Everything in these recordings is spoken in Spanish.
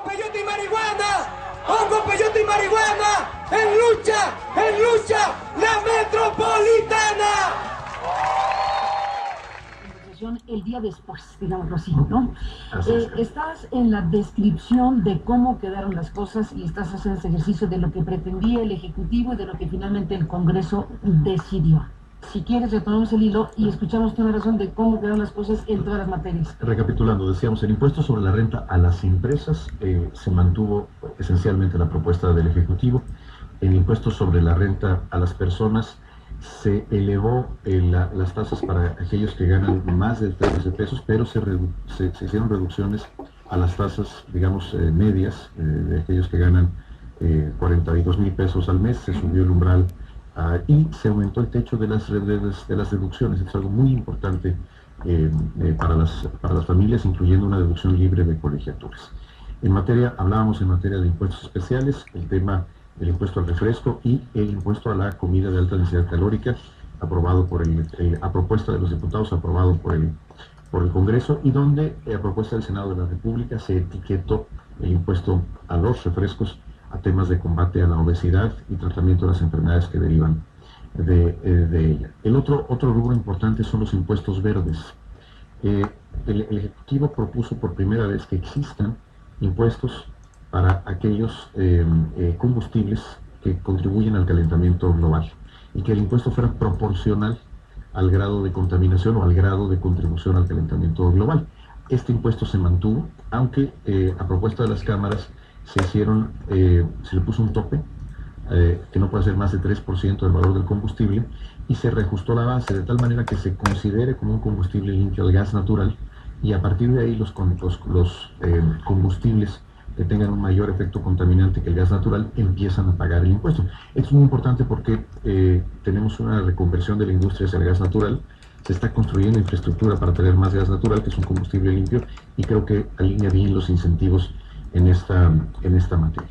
peyote y marihuana! ¡Hongo, peyote y marihuana! ¡En lucha, la metropolitana! El día después, digámoslo así, ¿no? Estás en la descripción de cómo quedaron las cosas y estás haciendo ese ejercicio de lo que pretendía el Ejecutivo y de lo que finalmente el Congreso decidió. Si quieres, retomamos el hilo y escuchamos toda la razón de cómo quedaron las cosas en todas las materias. Recapitulando, decíamos, el impuesto sobre la renta a las empresas se mantuvo esencialmente la propuesta del Ejecutivo. El impuesto sobre la renta a las personas se elevó las tasas para aquellos que ganan más de 13 pesos, pero se hicieron reducciones a las tasas, digamos, medias, de aquellos que ganan 42,000 pesos al mes. Se subió el umbral y se aumentó el techo de las deducciones. Es algo muy importante para las familias, incluyendo una deducción libre de colegiaturas. Hablábamos en materia de impuestos especiales, el tema del impuesto al refresco y el impuesto a la comida de alta densidad calórica, aprobado a propuesta de los diputados, aprobado por el Congreso, y donde a propuesta del Senado de la República se etiquetó el impuesto a los refrescos a temas de combate a la obesidad y tratamiento de las enfermedades que derivan de ella. El otro rubro importante son los impuestos verdes. El Ejecutivo propuso por primera vez que existan impuestos para aquellos combustibles que contribuyen al calentamiento global y que el impuesto fuera proporcional al grado de contaminación o al grado de contribución al calentamiento global. Este impuesto se mantuvo, aunque a propuesta de las cámaras se le puso un tope que no puede ser más de 3% del valor del combustible, y se reajustó la base de tal manera que se considere como un combustible limpio el gas natural, y a partir de ahí los combustibles que tengan un mayor efecto contaminante que el gas natural empiezan a pagar el impuesto. Esto es muy importante porque tenemos una reconversión de la industria hacia el gas natural. Se está construyendo infraestructura para tener más gas natural, que es un combustible limpio, y creo que alinea bien los incentivos en esta materia.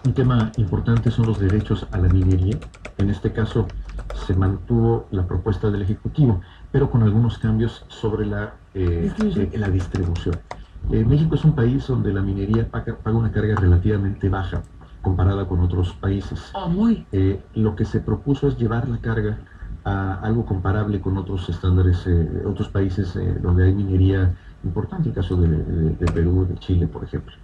Un tema importante son los derechos a la minería. En este caso se mantuvo la propuesta del Ejecutivo, pero con algunos cambios sobre la distribución. México es un país donde la minería paga una carga relativamente baja comparada con otros países. Lo que se propuso es llevar la carga a algo comparable con otros estándares, otros países donde hay minería importante, el caso de Perú, de Chile, por ejemplo.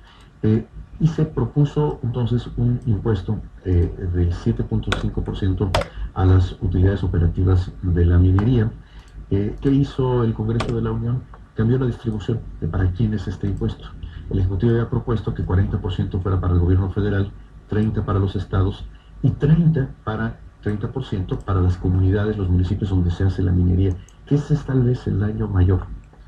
Y se propuso entonces un impuesto del 7.5% a las utilidades operativas de la minería. ¿Qué hizo el Congreso de la Unión? Cambió la distribución de para quién es este impuesto. El Ejecutivo había propuesto que 40% fuera para el gobierno federal, 30% para los estados y 30% para las comunidades, los municipios donde se hace la minería, que ese es tal vez el daño mayor.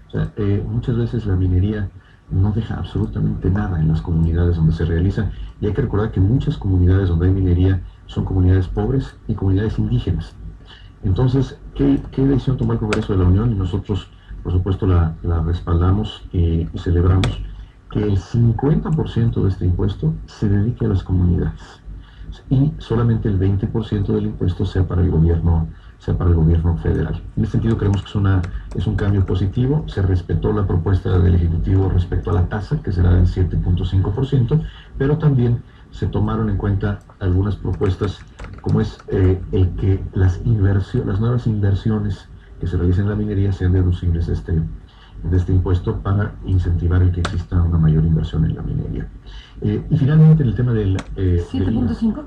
O sea, muchas veces la minería no deja absolutamente nada en las comunidades donde se realiza, y hay que recordar que muchas comunidades donde hay minería son comunidades pobres y comunidades indígenas. Entonces, ¿qué decisión tomó el Congreso de la Unión? Y nosotros, por supuesto, la respaldamos y celebramos que el 50% de este impuesto se dedique a las comunidades y solamente el 20% del impuesto sea para el gobierno federal. En ese sentido creemos que es un cambio positivo. Se respetó la propuesta del Ejecutivo respecto a la tasa, que será del 7.5%, pero también se tomaron en cuenta algunas propuestas, como es el que las nuevas inversiones que se realicen en la minería sean deducibles de este impuesto para incentivar el que exista una mayor inversión en la minería. Y finalmente en el tema del 7.5%.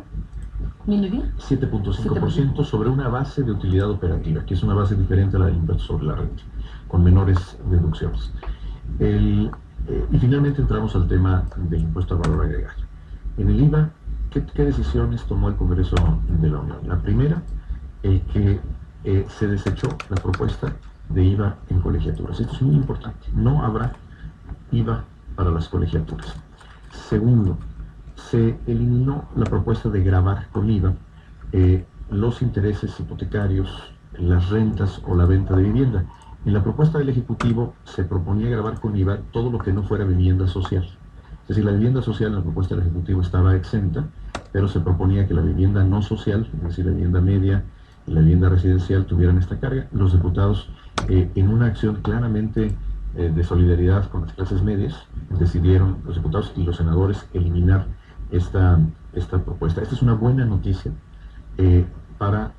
¿Minería? 7.5% sobre una base de utilidad operativa, que es una base diferente a la del impuesto sobre la renta, con menores deducciones. Y finalmente entramos al tema del impuesto al valor agregado. En el IVA, ¿qué decisiones tomó el Congreso de la Unión? La primera, que se desechó la propuesta de IVA en colegiaturas. Esto es muy importante. No habrá IVA para las colegiaturas. Segundo, se eliminó la propuesta de gravar con IVA los intereses hipotecarios, las rentas o la venta de vivienda. En la propuesta del Ejecutivo se proponía gravar con IVA todo lo que no fuera vivienda social. Es decir, la vivienda social en la propuesta del Ejecutivo estaba exenta, pero se proponía que la vivienda no social, es decir, la vivienda media y la vivienda residencial, tuvieran esta carga. Los diputados, en una acción claramente de solidaridad con las clases medias, decidieron los diputados y los senadores eliminar esta propuesta. Esta es una buena noticia para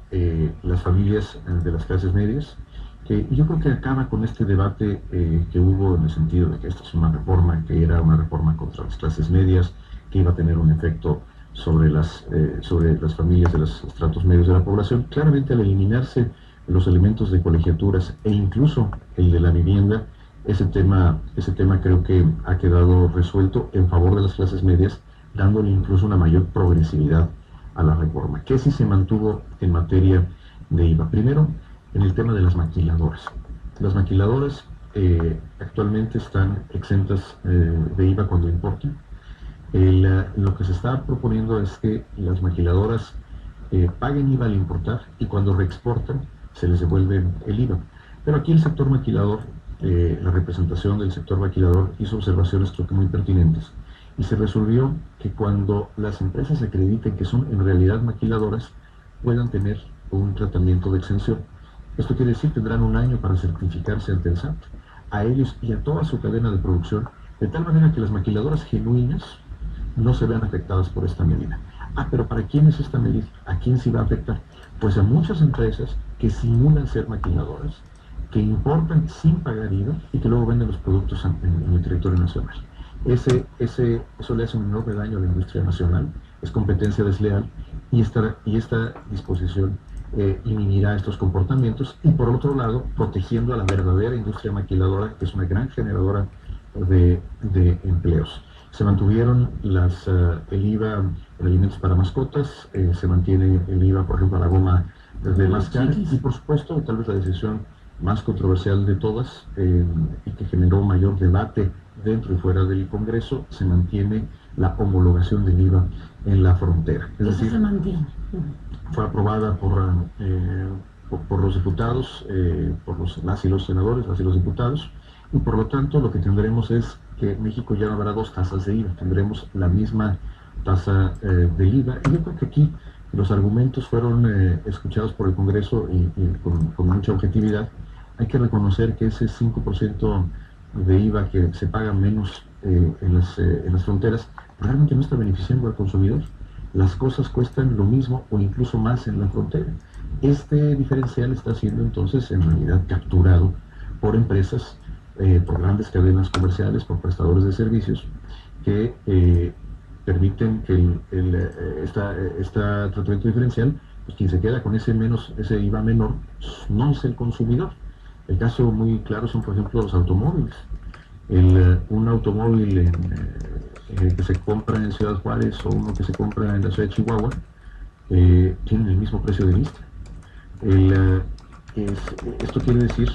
las familias de las clases medias, que yo creo que acaba con este debate que hubo en el sentido de que esta es una reforma, que era una reforma contra las clases medias, que iba a tener un efecto sobre las familias de los estratos medios de la población. Claramente, al eliminarse los elementos de colegiaturas e incluso el de la vivienda, ese tema creo que ha quedado resuelto en favor de las clases medias, dándole incluso una mayor progresividad a la reforma. ¿Qué sí se mantuvo en materia de IVA? Primero, en el tema de las maquiladoras. Las maquiladoras actualmente están exentas de IVA cuando importan. Lo que se está proponiendo es que las maquiladoras paguen IVA al importar y cuando reexportan se les devuelve el IVA. Pero aquí el sector maquilador, la representación del sector maquilador hizo observaciones creo que muy pertinentes y se resolvió que cuando las empresas acrediten que son en realidad maquiladoras puedan tener un tratamiento de exención. Esto quiere decir que tendrán un año para certificarse ante el SAT, a ellos y a toda su cadena de producción, de tal manera que las maquiladoras genuinas no se vean afectadas por esta medida. Pero ¿para quién es esta medida? ¿A quién se va a afectar? Pues a muchas empresas que simulan ser maquiladoras, que importan sin pagar IVA y que luego venden los productos en el territorio nacional. Eso le hace un enorme daño a la industria nacional, es competencia desleal y esta disposición inhibirá estos comportamientos y por otro lado protegiendo a la verdadera industria maquiladora, que es una gran generadora de empleos. Se mantuvieron el IVA en alimentos para mascotas, se mantiene el IVA, por ejemplo, a la goma de mascar y por supuesto, tal vez la decisión más controversial de todas y que generó mayor debate dentro y fuera del Congreso, se mantiene la homologación del IVA en la frontera. Es decir, se mantiene. Fue aprobada por los diputados, por las y los senadores, las y los diputados, y por lo tanto lo que tendremos es que en México ya no habrá dos tasas de IVA, tendremos la misma tasa del IVA. Y yo creo que aquí los argumentos fueron escuchados por el Congreso y con mucha objetividad. Hay que reconocer que ese 5% de IVA que se paga menos en las fronteras realmente no está beneficiando al consumidor. Las cosas cuestan lo mismo o incluso más en la frontera. Este diferencial está siendo entonces en realidad capturado por empresas, por grandes cadenas comerciales, por prestadores de servicios que permiten que este tratamiento diferencial, pues quien se queda con ese IVA menor no es el consumidor. El caso muy claro son, por ejemplo, los automóviles. Un automóvil que se compra en Ciudad Juárez o uno que se compra en la ciudad de Chihuahua tienen el mismo precio de lista. Esto quiere decir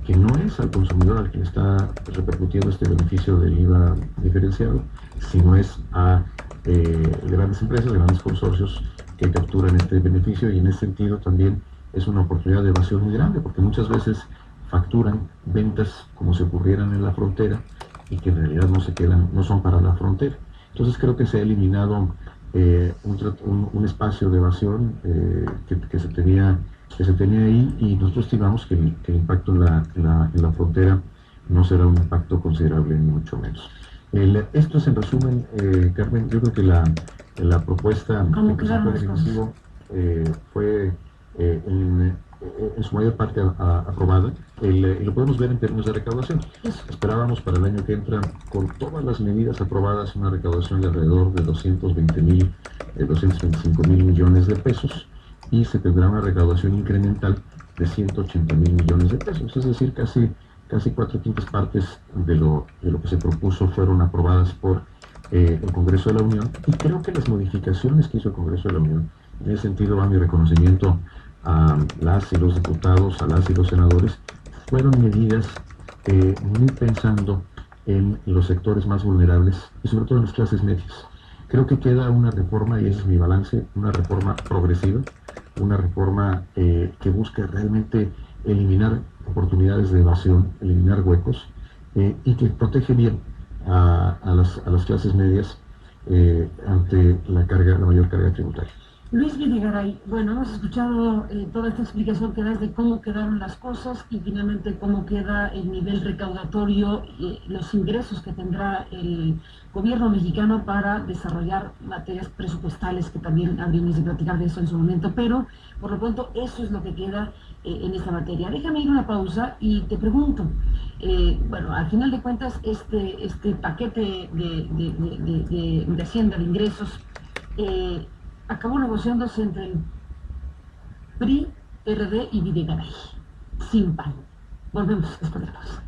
que no es al consumidor al que le está repercutiendo este beneficio del IVA diferenciado, sino es a grandes empresas, grandes consorcios que capturan este beneficio, y en ese sentido también es una oportunidad de evasión muy grande, porque muchas veces facturan ventas como si ocurrieran en la frontera y que en realidad no son para la frontera. Entonces creo que se ha eliminado un espacio de evasión que se tenía ahí, y nosotros estimamos que el impacto en la frontera no será un impacto considerable, ni mucho menos. Esto es en resumen, Carmen. Yo creo que la propuesta que presentó el Ejecutivo fue en su mayor parte aprobada, y lo podemos ver en términos de recaudación. Esperábamos para el año que entra, con todas las medidas aprobadas, una recaudación de alrededor de 225 mil millones de pesos, y se tendrá una recaudación incremental de 180 mil millones de pesos, es decir, casi 4/5 partes de lo que se propuso fueron aprobadas por el Congreso de la Unión, y creo que las modificaciones que hizo el Congreso de la Unión, en ese sentido va mi reconocimiento a las y los diputados, a las y los senadores, fueron medidas muy pensando en los sectores más vulnerables y sobre todo en las clases medias. Creo que queda una reforma, y ese es mi balance, una reforma progresiva, una reforma que busca realmente eliminar oportunidades de evasión, eliminar huecos, y que protege bien a las clases medias ante la mayor carga tributaria. Luis Videgaray, bueno, hemos escuchado toda esta explicación que das de cómo quedaron las cosas y finalmente cómo queda el nivel recaudatorio, los ingresos que tendrá el gobierno mexicano para desarrollar materias presupuestales, que también habríamos de platicar de eso en su momento, pero por lo pronto eso es lo que queda en esta materia. Déjame ir a una pausa y te pregunto, bueno, al final de cuentas, este paquete de Hacienda, de ingresos, acabó negociándose entre el PRI, PRD y Videgaray, sin PAN. Volvemos después de la pausa.